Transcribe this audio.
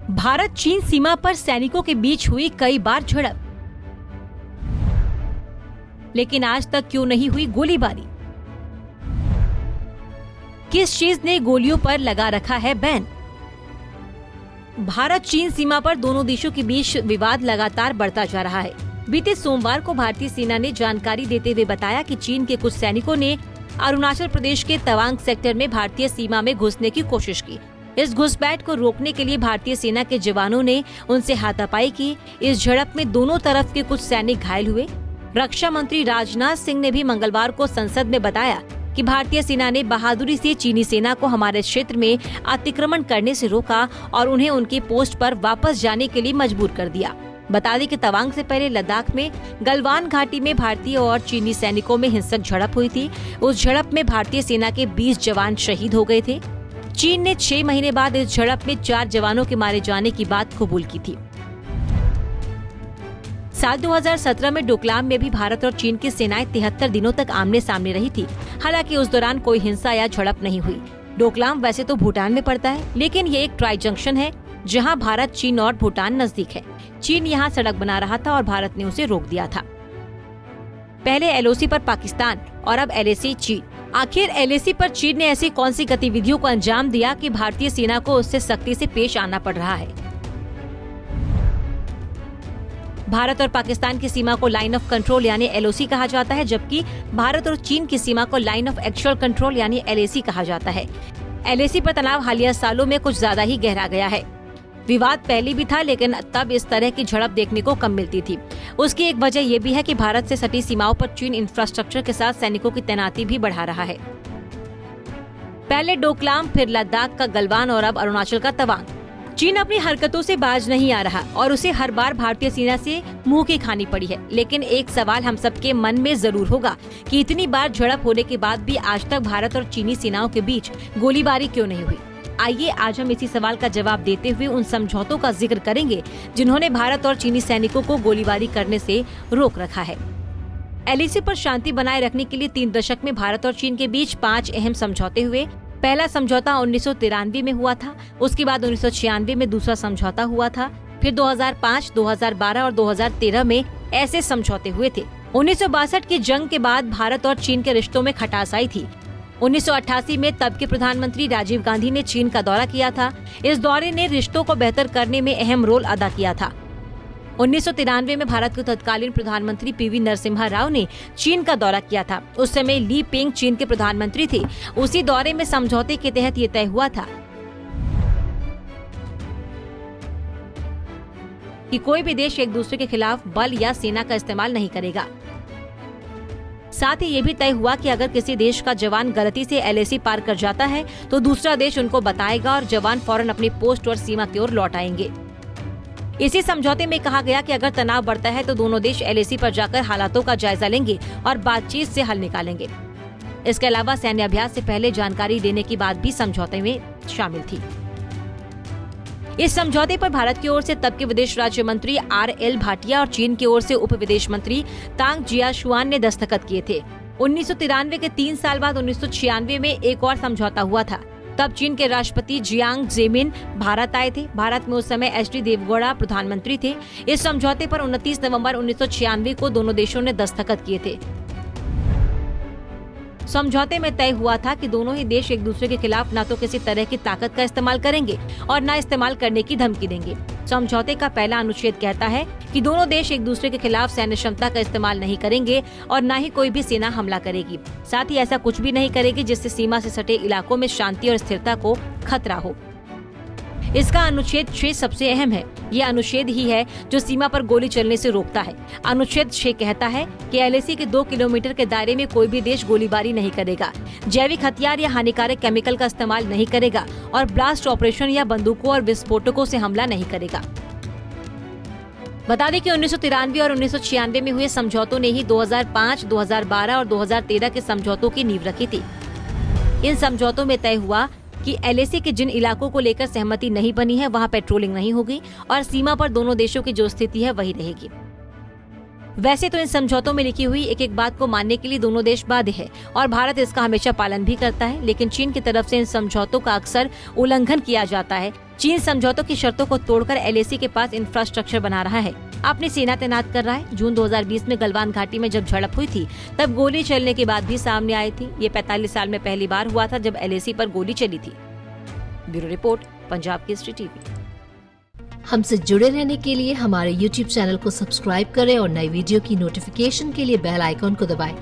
भारत चीन सीमा पर सैनिकों के बीच हुई कई बार झड़प, लेकिन आज तक क्यों नहीं हुई गोलीबारी? किस चीज ने गोलियों पर लगा रखा है बैन? भारत चीन सीमा पर दोनों देशों के बीच विवाद लगातार बढ़ता जा रहा है। बीते सोमवार को भारतीय सेना ने जानकारी देते हुए बताया कि चीन के कुछ सैनिकों ने अरुणाचल प्रदेश के तवांग सेक्टर में भारतीय सीमा में घुसने की कोशिश की। इस घुसपैठ को रोकने के लिए भारतीय सेना के जवानों ने उनसे हाथापाई की। इस झड़प में दोनों तरफ के कुछ सैनिक घायल हुए। रक्षा मंत्री राजनाथ सिंह ने भी मंगलवार को संसद में बताया कि भारतीय सेना ने बहादुरी से चीनी सेना को हमारे क्षेत्र में अतिक्रमण करने से रोका और उन्हें उनके पोस्ट पर वापस जाने के लिए मजबूर कर दिया। बता दें कि तवांग से पहले लद्दाख में गलवान घाटी में भारतीय और चीनी सैनिकों में हिंसक झड़प हुई थी। उस झड़प में भारतीय सेना के 20 जवान शहीद हो गए थे। चीन ने 6 महीने बाद इस झड़प में 4 जवानों के मारे जाने की बात कबूल की थी। साल 2017 में डोकलाम में भी भारत और चीन की सेनाएं 73 दिनों तक आमने सामने रही थी। हालांकि उस दौरान कोई हिंसा या झड़प नहीं हुई। डोकलाम वैसे तो भूटान में पड़ता है, लेकिन ये एक ट्राई जंक्शन है जहां भारत, चीन और भूटान नजदीक है। चीन यहां सड़क बना रहा था और भारत ने उसे रोक दिया था। पहले एलओसी पर पाकिस्तान और अब एलएसी चीन। आखिर एलएसी पर चीन ने ऐसी कौन सी गतिविधियों को अंजाम दिया कि भारतीय सेना को उससे सख्ती से पेश आना पड़ रहा है? भारत और पाकिस्तान की सीमा को लाइन ऑफ कंट्रोल यानी एलओसी कहा जाता है, जबकि भारत और चीन की सीमा को लाइन ऑफ एक्चुअल कंट्रोल यानी एलएसी कहा जाता है। एलएसी पर तनाव हालिया सालों में कुछ ज्यादा ही गहरा गया है। विवाद पहले भी था, लेकिन तब इस तरह की झड़प देखने को कम मिलती थी। उसकी एक वजह यह भी है कि भारत से सटी सीमाओं पर चीन इंफ्रास्ट्रक्चर के साथ सैनिकों की तैनाती भी बढ़ा रहा है। पहले डोकलाम, फिर लद्दाख का गलवान और अब अरुणाचल का तवांग। चीन अपनी हरकतों से बाज नहीं आ रहा और उसे हर बार भारतीय सेना से मुंह की खानी पड़ी है। लेकिन एक सवाल हम सबके मन में जरूर होगा कि इतनी बार झड़प होने के बाद भी आज तक भारत और चीनी सेनाओं के बीच गोलीबारी क्यों नहीं हुई? आइए आज हम इसी सवाल का जवाब देते हुए उन समझौतों का जिक्र करेंगे जिन्होंने भारत और चीनी सैनिकों को गोलीबारी करने से रोक रखा है। एलएसी पर शांति बनाए रखने के लिए 3 दशक में भारत और चीन के बीच 5 अहम समझौते हुए। पहला समझौता 1993 में हुआ था। उसके बाद 1996 में दूसरा समझौता हुआ था। फिर 2005, 2012 और 2013 में ऐसे समझौते हुए थे। 1962 की जंग के बाद भारत और चीन के रिश्तों में खटास आई थी। 1988 में तब के प्रधानमंत्री राजीव गांधी ने चीन का दौरा किया था। इस दौरे ने रिश्तों को बेहतर करने में अहम रोल अदा किया था। 1993 में भारत के तत्कालीन प्रधानमंत्री पीवी नरसिम्हा राव ने चीन का दौरा किया था। उस समय ली पेंग चीन के प्रधानमंत्री थे। उसी दौरे में समझौते के तहत ये तय हुआ था कि कोई भी देश एक दूसरे के खिलाफ बल या सेना का इस्तेमाल नहीं करेगा। साथ ही ये भी तय हुआ कि अगर किसी देश का जवान गलती से एलएसी पार कर जाता है तो दूसरा देश उनको बताएगा और जवान फौरन अपनी पोस्ट और सीमा की ओर लौट आएंगे। इसी समझौते में कहा गया कि अगर तनाव बढ़ता है तो दोनों देश एलएसी पर जाकर हालातों का जायजा लेंगे और बातचीत से हल निकालेंगे। इसके अलावा सैन्य अभ्यास से पहले जानकारी देने की बात भी समझौते में शामिल थी। इस समझौते पर भारत की ओर से तब के विदेश राज्य मंत्री RL भाटिया और चीन की ओर से उप विदेश मंत्री तांग जियाशुआन ने दस्तखत किए थे। 1993 के 3 साल बाद 1996 में एक और समझौता हुआ था। तब चीन के राष्ट्रपति जियांग जेमिन भारत आए थे। भारत में उस समय HD देवगौड़ा प्रधानमंत्री थे। इस समझौते पर 29 नवंबर 1996 को दोनों देशों ने दस्तखत किए थे। समझौते में तय हुआ था कि दोनों ही देश एक दूसरे के खिलाफ न तो किसी तरह की ताकत का इस्तेमाल करेंगे और न इस्तेमाल करने की धमकी देंगे। समझौते का पहला अनुच्छेद कहता है कि दोनों देश एक दूसरे के खिलाफ सैन्य क्षमता का इस्तेमाल नहीं करेंगे और न ही कोई भी सेना हमला करेगी। साथ ही ऐसा कुछ भी नहीं करेगी जिससे सीमा से सटे इलाकों में शांति और स्थिरता को खतरा हो। इसका अनुच्छेद 6 सबसे अहम है। ये अनुच्छेद ही है जो सीमा पर गोली चलने से रोकता है। अनुच्छेद 6 कहता है कि एलएसी के 2 किलोमीटर के दायरे में कोई भी देश गोलीबारी नहीं करेगा, जैविक हथियार या हानिकारक केमिकल का इस्तेमाल नहीं करेगा और ब्लास्ट ऑपरेशन या बंदूकों और विस्फोटकों से हमला नहीं करेगा। बता दें कि 1993 और 1996 में हुए समझौतों ने ही 2005, 2012 और 2013 के समझौतों की नींव रखी थी। इन समझौतों में तय हुआ कि एलएसी के जिन इलाकों को लेकर सहमति नहीं बनी है वहां पेट्रोलिंग नहीं होगी और सीमा पर दोनों देशों की जो स्थिति है वही रहेगी। वैसे तो इन समझौतों में लिखी हुई एक एक बात को मानने के लिए दोनों देश बाध्य है और भारत इसका हमेशा पालन भी करता है, लेकिन चीन की तरफ से इन समझौतों का अक्सर उल्लंघन किया जाता है। चीन समझौतों की शर्तों को तोड़कर LAC के पास इंफ्रास्ट्रक्चर बना रहा है, अपनी सेना तैनात कर रहा है। जून 2020 में गलवान घाटी में जब झड़प हुई थी तब गोली चलने की बात भी सामने आई थी। ये 45 साल में पहली बार हुआ था जब LAC पर गोली चली थी। Bureau report, Punjab Kesari TV. हमसे जुड़े रहने के लिए हमारे YouTube चैनल को सब्सक्राइब करें और नई वीडियो की नोटिफिकेशन के लिए बेल आइकॉन को दबाएं।